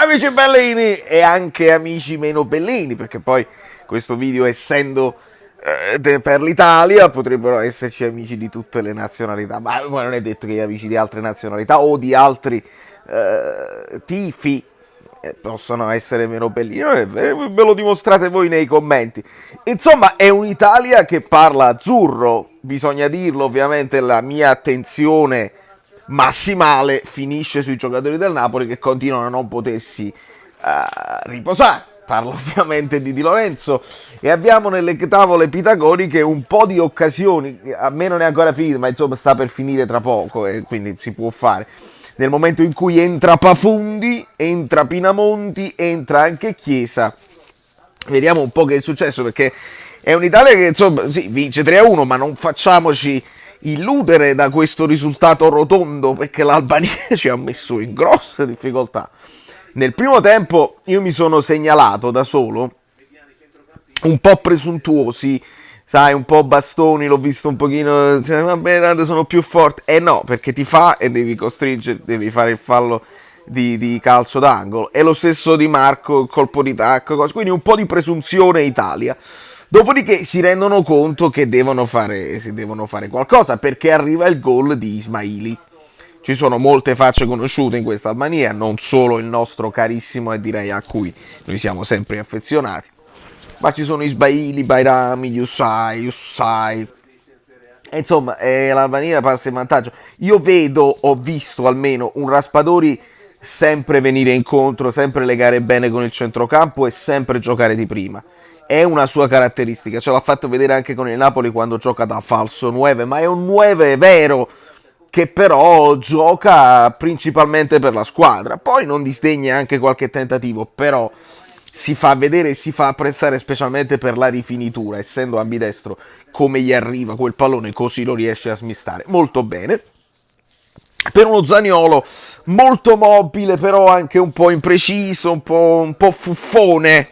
Amici bellini e anche amici meno bellini, perché poi questo video essendo per l'Italia potrebbero esserci amici di tutte le nazionalità, ma non è detto che gli amici di altre nazionalità o di altri tifi possano essere meno bellini. Non è vero, ve lo dimostrate voi nei commenti. Insomma, è un'Italia che parla azzurro, bisogna dirlo, ovviamente la mia attenzione massimale finisce sui giocatori del Napoli che continuano a non potersi riposare. Parlo ovviamente di Di Lorenzo e abbiamo nelle tavole pitagoriche un po' di occasioni, a me non è ancora finito, ma insomma sta per finire tra poco e quindi si può fare. Nel momento in cui entra Pafundi, entra Pinamonti, entra anche Chiesa, vediamo un po' che è successo, perché è un'Italia che insomma sì, vince 3-1, ma non facciamoci illudere da questo risultato rotondo, perché l'Albania ci ha messo in grosse difficoltà. Nel primo tempo io mi sono segnalato da solo, un po' presuntuosi, sai, un po' bastoni, l'ho visto un pochino, cioè, vabbè, tanto sono più forte. No, perché ti fa e devi costringere, devi fare il fallo di calcio d'angolo. E lo stesso di Marco, il colpo di tacco, quindi un po' di presunzione Italia. Dopodiché si rendono conto che devono fare qualcosa, perché arriva il gol di Ismaili. Ci sono molte facce conosciute in questa Albania, non solo il nostro carissimo e direi a cui noi siamo sempre affezionati, ma ci sono Ismaili, Bairami, Youssai. E insomma, l'Albania passa in vantaggio. Ho visto almeno un Raspadori sempre venire incontro, sempre legare bene con il centrocampo e sempre giocare di prima. È una sua caratteristica, ce l'ha fatto vedere anche con il Napoli quando gioca da falso 9, ma è un 9 vero, che però gioca principalmente per la squadra. Poi non disdegna anche qualche tentativo, però si fa vedere e si fa apprezzare specialmente per la rifinitura, essendo ambidestro, come gli arriva quel pallone, così lo riesce a smistare molto bene. Per uno Zaniolo molto mobile, però anche un po' impreciso, un po' fuffone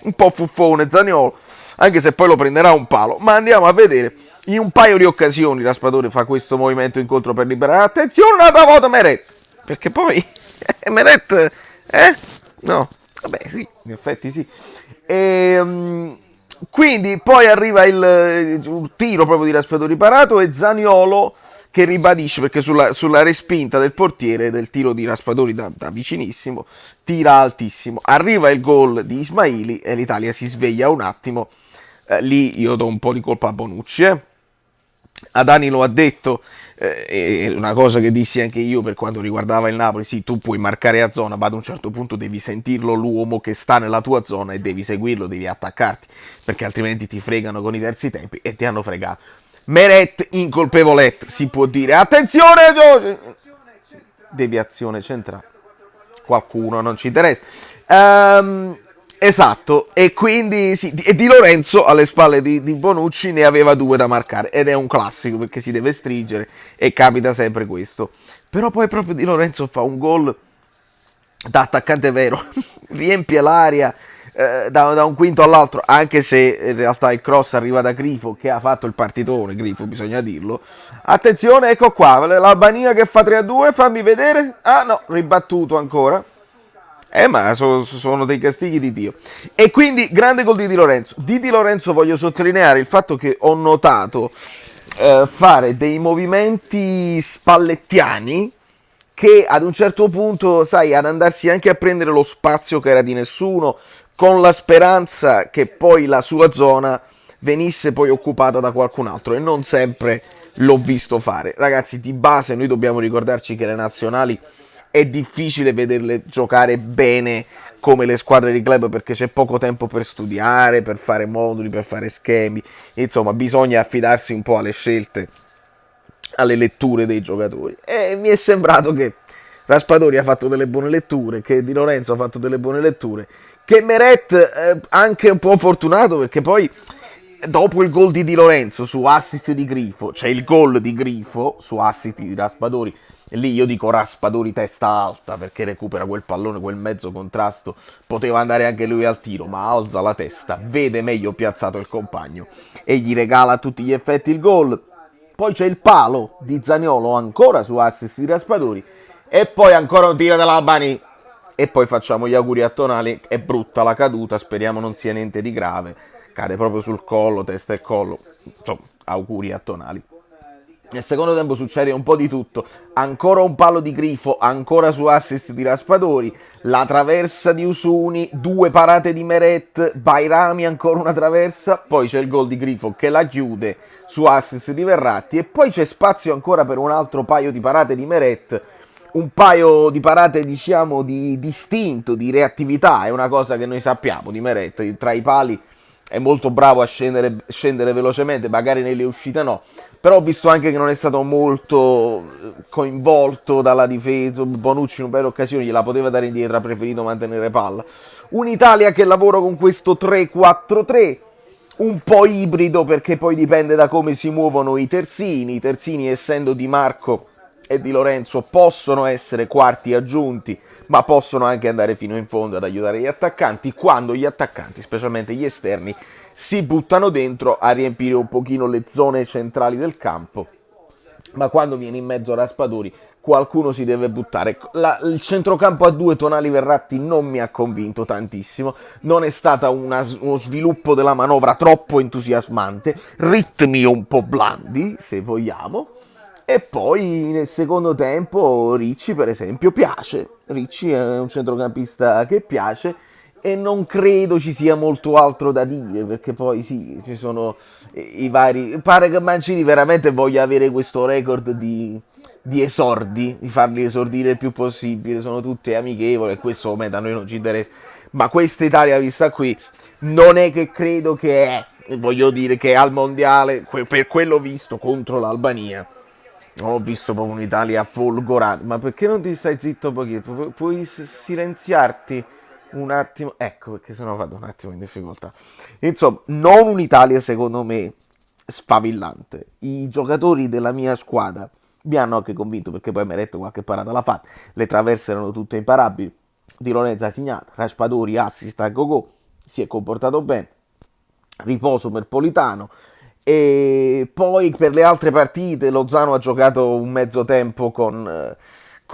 Zaniolo, anche se poi lo prenderà un palo. Ma andiamo a vedere. In un paio di occasioni Raspadori fa questo movimento incontro per liberare. Attenzione, un'altra volta Meret, perché poi Meret, no, vabbè sì, in effetti sì. Quindi poi arriva il tiro proprio di Raspadori parato e Zaniolo che ribadisce, perché sulla respinta del portiere del tiro di Raspadori da vicinissimo tira altissimo. Arriva il gol di Ismaili e l'Italia si sveglia un attimo. Lì io do un po' di colpa a Bonucci. Adani lo ha detto, è una cosa che dissi anche io per quanto riguardava il Napoli. Sì, tu puoi marcare a zona, ma ad un certo punto devi sentirlo l'uomo che sta nella tua zona e devi seguirlo, devi attaccarti, perché altrimenti ti fregano con i terzi tempi e ti hanno fregato. Meret incolpevolette, si può dire. Attenzione, deviazione centrale. Qualcuno non ci interessa. Esatto, e quindi sì, e Di Lorenzo alle spalle di Bonucci ne aveva due da marcare ed è un classico perché si deve stringere e capita sempre questo. Però poi proprio Di Lorenzo fa un gol da attaccante vero, riempie l'aria da un quinto all'altro, anche se in realtà il cross arriva da Grifo che ha fatto il partitone, Grifo bisogna dirlo. Attenzione, ecco qua, l'Albania che fa 3-2, fammi vedere. Ah no, ribattuto ancora. Ma sono dei castighi di Dio. E quindi grande gol di Di Lorenzo. Di Lorenzo voglio sottolineare il fatto che ho notato fare dei movimenti spallettiani che ad un certo punto, sai, ad andarsi anche a prendere lo spazio che era di nessuno, con la speranza che poi la sua zona venisse poi occupata da qualcun altro, e non sempre l'ho visto fare. Ragazzi, di base noi dobbiamo ricordarci che le nazionali è difficile vederle giocare bene come le squadre di club, perché c'è poco tempo per studiare, per fare moduli, per fare schemi. Insomma, bisogna affidarsi un po' alle scelte, alle letture dei giocatori. E mi è sembrato che Raspadori ha fatto delle buone letture, che Di Lorenzo ha fatto delle buone letture, che Meret anche un po' fortunato, perché poi dopo il gol di Di Lorenzo su assist di Grifo, c'è il gol di Grifo su assist di Raspadori. E lì io dico Raspadori testa alta, perché recupera quel pallone, quel mezzo contrasto, poteva andare anche lui al tiro, ma alza la testa, vede meglio piazzato il compagno e gli regala a tutti gli effetti il gol. Poi c'è il palo di Zaniolo ancora su assist di Raspadori e poi ancora un tiro dell'Albani e poi facciamo gli auguri a Tonali. È brutta la caduta, speriamo non sia niente di grave, cade proprio sul collo, testa e collo, insomma, auguri a Tonali. Nel secondo tempo succede un po' di tutto, ancora un palo di Grifo, ancora su assist di Raspadori, la traversa di Usuni, due parate di Meret, Bairami ancora una traversa, poi c'è il gol di Grifo che la chiude su assist di Verratti e poi c'è spazio ancora per un altro paio di parate di Meret, un paio di parate diciamo di distinto, di reattività, è una cosa che noi sappiamo di Meret, tra i pali è molto bravo a scendere velocemente, magari nelle uscite no, però ho visto anche che non è stato molto coinvolto dalla difesa. Bonucci in un paio di occasioni gliela poteva dare indietro, ha preferito mantenere palla. Un'Italia che lavora con questo 3-4-3, un po' ibrido perché poi dipende da come si muovono i terzini essendo Di Marco e Di Lorenzo possono essere quarti aggiunti, ma possono anche andare fino in fondo ad aiutare gli attaccanti, quando gli attaccanti, specialmente gli esterni, si buttano dentro a riempire un pochino le zone centrali del campo, ma quando viene in mezzo Raspadori qualcuno si deve buttare. Il centrocampo a due Tonali Verratti non mi ha convinto tantissimo, non è stato uno sviluppo della manovra troppo entusiasmante, ritmi un po' blandi se vogliamo. E poi nel secondo tempo Ricci per esempio piace, Ricci è un centrocampista che piace e non credo ci sia molto altro da dire perché poi sì, ci sono i vari... Pare che Mancini veramente voglia avere questo record di esordi, di farli esordire il più possibile, sono tutte amichevoli e questo a noi non ci interessa. Ma questa Italia vista qui non è che credo che è, voglio dire che al mondiale, per quello visto contro l'Albania, ho visto proprio un'Italia folgorante. Ma perché non ti stai zitto un pochino? Puoi silenziarti un attimo? Ecco, perché sennò vado un attimo in difficoltà. Insomma, non un'Italia secondo me sfavillante. I giocatori della mia squadra mi hanno anche convinto perché poi mi ha detto qualche parata l'ha fatta. Le traverse erano tutte imparabili. Di Lorenzo ha segnato, Raspadori assist a Gogò, si è comportato bene. Riposo per Politano. E poi per le altre partite Lozano ha giocato un mezzo tempo con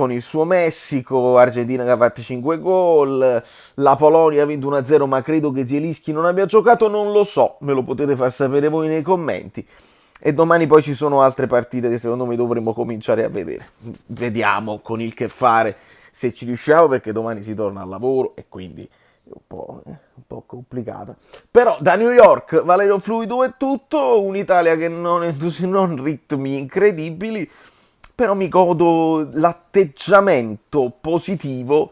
il suo Messico, Argentina che ha fatto 5 gol, la Polonia ha vinto 1-0 ma credo che Zielinski non abbia giocato, non lo so, me lo potete far sapere voi nei commenti. E domani poi ci sono altre partite che secondo me dovremmo cominciare a vedere. Vediamo con il che fare se ci riusciamo perché domani si torna al lavoro e quindi un po' complicata. Però da New York, Valerio Fluido è tutto, un'Italia che non ritmi incredibili, però mi godo l'atteggiamento positivo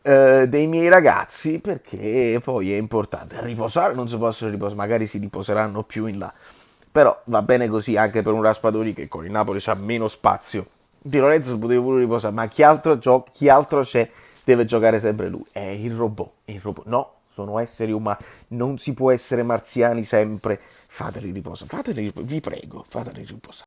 dei miei ragazzi perché poi è importante. Riposare non si possono riposare, magari si riposeranno più in là. Però va bene così anche per un Raspadori che con il Napoli c'ha meno spazio. Di Lorenzo poteva pure riposare, ma chi altro c'è deve giocare sempre lui. È il robot, è il robot. No, sono esseri umani, non si può essere marziani sempre. Fateli riposare, vi prego, fateli riposare.